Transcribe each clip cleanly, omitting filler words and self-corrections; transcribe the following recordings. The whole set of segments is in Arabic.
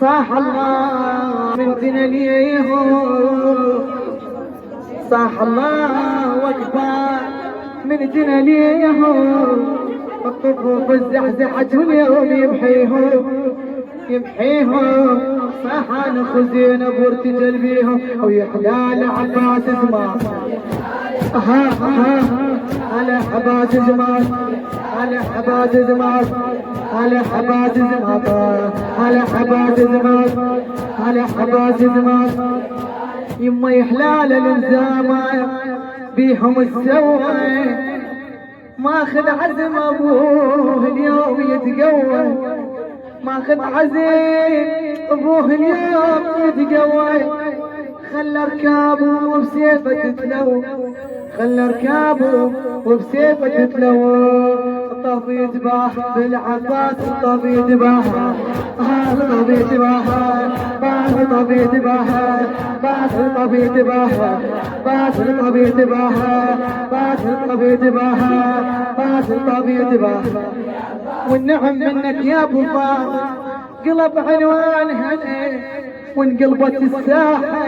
صاح الله من دنياهم، صاح الله أكبر من دنياهم. الطفوف الزحزحت واليوم يمحيهم صاحان خزين بورتجل بيهم ويحلال عباس زمان. على حباس زمان، على حباس زمان، على حباس زمان، على حباس زمان، على حباس زمان. يما يحلال الالزام بيهم السوى، ماخذ عزم ابوه اليوم يتقوى، ماخذ عزم ابوه اليوم يتقوى. خلى ركابه وبسيفه تتلوى، خلى ركابه وبسيفه تتلوى. طف يتباح بالعباس، طف يتباح، طف يتباح، طف يتباح، طف يتباح، طف يتباح، طف يتباح، طف يتباح. والنعم منك يا ابو فاضل قلب عنوان هنا وانقلبت الساحه،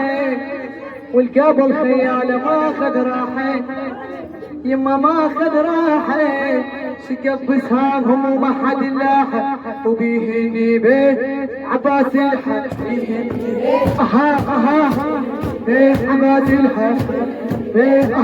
والقبل خياله ما خذ راحه، يما ما خذ راحه. شقف بسهامهم وما حد لاحه، وبيهني بيه عباس الحق، بيه عباس الحق، بيه